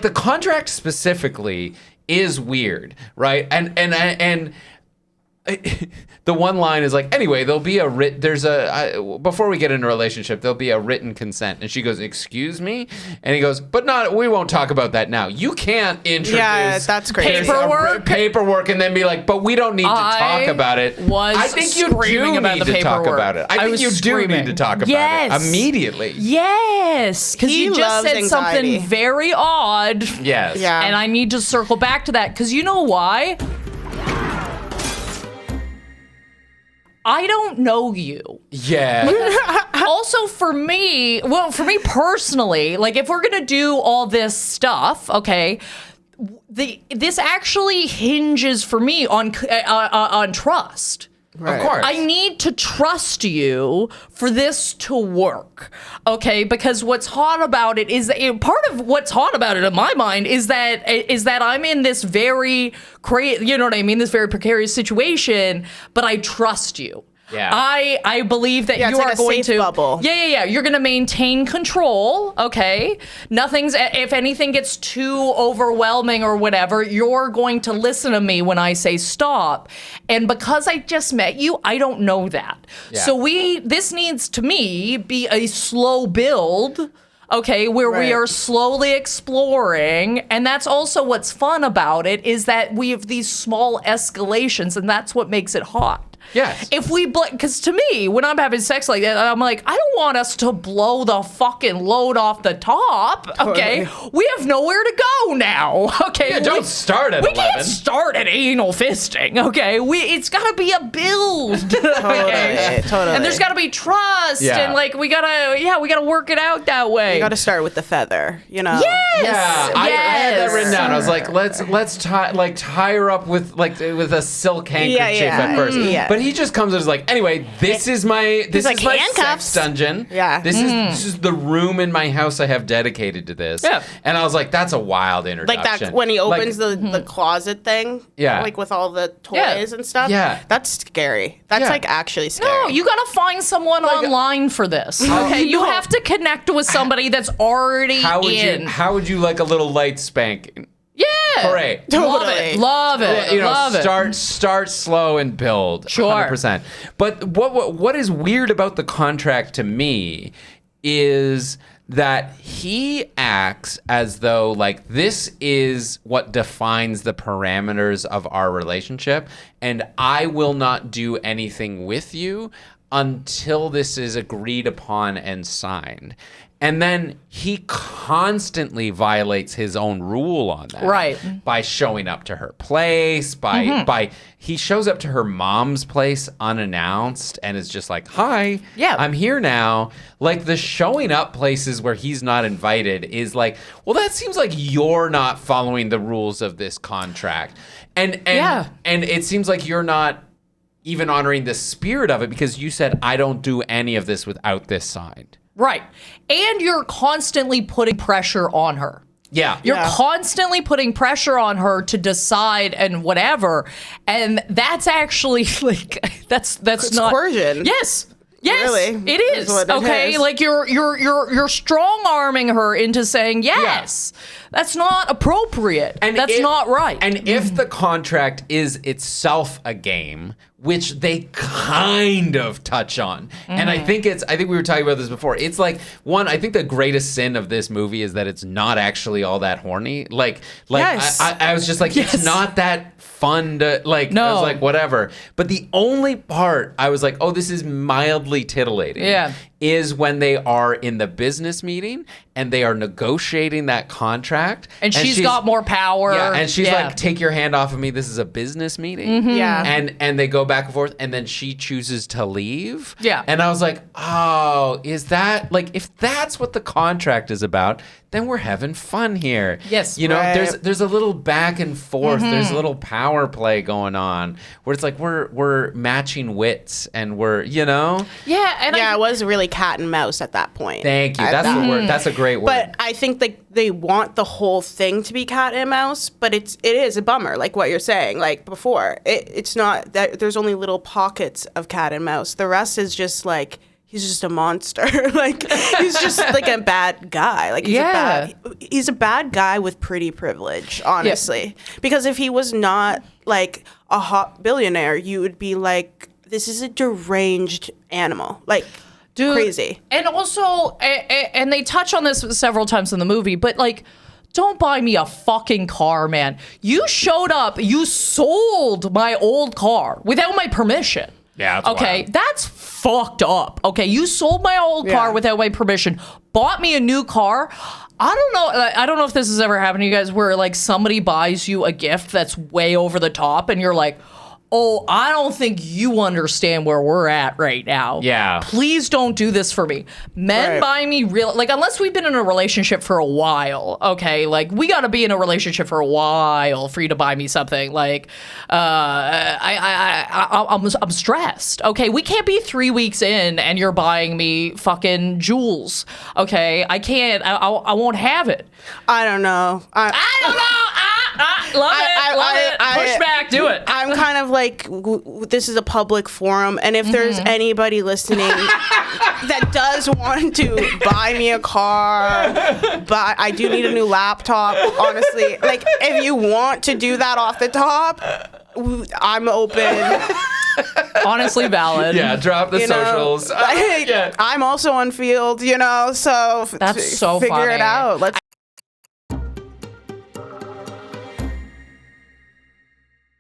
like the contract specifically is weird, right? And the one line is like, anyway, there'll be before we get into a relationship, there'll be a written consent. And she goes, excuse me? And he goes, we won't talk about that now. You can't introduce that's crazy. paperwork and then be like, but we don't need to talk about it. I think you do need to talk about it. I think you do need to talk about it immediately. Yes. Because you just said something very odd. Yes. Yeah. And I need to circle back to that because you know why? I don't know you. Yeah. Also, for me personally, like if we're gonna do all this stuff, okay, this actually hinges for me on trust. Right. Of course. I need to trust you for this to work, okay? Because what's hot about it is part of what's hot about it in my mind is that I'm in this very you know what I mean, this very precarious situation, but I trust you. Yeah. I believe that you it's are like a going safe to bubble. Yeah. You're going to maintain control, okay? If anything gets too overwhelming or whatever, you're going to listen to me when I say stop. And because I just met you, I don't know that. Yeah. So this needs to me be a slow build. Okay, where we are slowly exploring. And that's also what's fun about it is that we have these small escalations and that's what makes it hot. Yes. If we, because to me, when I'm having sex like that, I'm like, I don't want us to blow the fucking load off the top. Okay, we have nowhere to go now. Okay, Yeah, don't start at 11. We can't start at anal fisting. Okay, it's got to be a build. Okay? Totally. And there's got to be trust, Yeah. and like we gotta work it out that way. You got to start with the feather, you know? Yes. Yeah, I had that written down. I was like, let's tie her up with a silk handkerchief at first. Yeah. But he just comes and is like, anyway, this is my handcuffs. sex dungeon. Yeah. This is the room in my house I have dedicated to this. Yeah. And I was like, that's a wild introduction. Like that when he opens the closet thing, Yeah. like with all the toys and stuff. Yeah. That's scary. That's like actually scary. No, you gotta find someone online for this. Okay, you have to connect with somebody that's already in. How would you like a little light spank? Yeah. Hooray. Totally. Love it. Love it. Start slow and build. Sure. 100%. But what is weird about the contract to me is that he acts as though like this is what defines the parameters of our relationship, and I will not do anything with you until this is agreed upon and signed. And then he constantly violates his own rule on that. Right. By showing up to her place, by he shows up to her mom's place unannounced and is just like, "Hi, Yeah. I'm here now." Like the showing up places where he's not invited is like, well, that seems like you're not following the rules of this contract. And it seems like you're not even honoring the spirit of it because you said, "I don't do any of this without this signed." Right. And you're constantly putting pressure on her. Yeah. You're constantly putting pressure on her to decide and whatever. And that's actually like that's not coercion. Yes. Yes, Really? it is. That's what it Okay, is. like you're strong arming her into saying yes. That's not appropriate. And that's not right. And if the contract is itself a game, which they kind of touch on, and I think we were talking about this before. It's like I think the greatest sin of this movie is that it's not actually all that horny. Like Yes. I was just like, it's not that fun to like. No. I was like, whatever. But the only part I was like, oh, this is mildly titillating. Yeah. Is when they are in the business meeting and they are negotiating that contract. And she's got more power. Yeah, and she's Yeah. like, take your hand off of me. This is a business meeting. Yeah. And they go back and forth, and then she chooses to leave. Yeah. And I was like, oh, is that, like, if that's what the contract is about, then we're having fun here. Yes. You know, Right. there's a little back and forth. There's a little power play going on where it's like we're matching wits and we're, you know? Yeah, and It was really cat and mouse at that point. Thank you. That's the word. That's a great word. But I think they want the whole thing to be cat and mouse, but it is a bummer, like what you're saying, like before. It's not that there's only little pockets of cat and mouse. The rest is just like he's just a monster. Like, he's just like a bad guy. Like, he's a bad guy with pretty privilege, honestly. Because if he was not like a hot billionaire, you would be like, this is a deranged animal. Like, dude, crazy. And also, and they touch on this several times in the movie, but like, don't buy me a fucking car, man. You showed up, you sold my old car without my permission. Yeah. That's okay, wild. that's fucked up. Okay, you sold my old car without my permission, bought me a new car. I don't know if this has ever happened to you guys where like somebody buys you a gift that's way over the top and you're like, oh, I don't think you understand where we're at right now. Yeah. Please don't do this for me. Men buy me real, like, unless we've been in a relationship for a while, okay? Like, we got to be in a relationship for a while for you to buy me something. Like, I'm stressed, okay? We can't be 3 weeks in and you're buying me fucking jewels, okay? I can't, I won't have it. I don't know. I don't know. Love it. Push back. Do it. I'm kind of like, this is a public forum, and if there's anybody listening that does want to buy me a car, but I do need a new laptop, honestly. Like, if you want to do that off the top, I'm open. Honestly valid. Yeah, drop the socials. I'm also on Field, so that's so figure funny. it out. Let's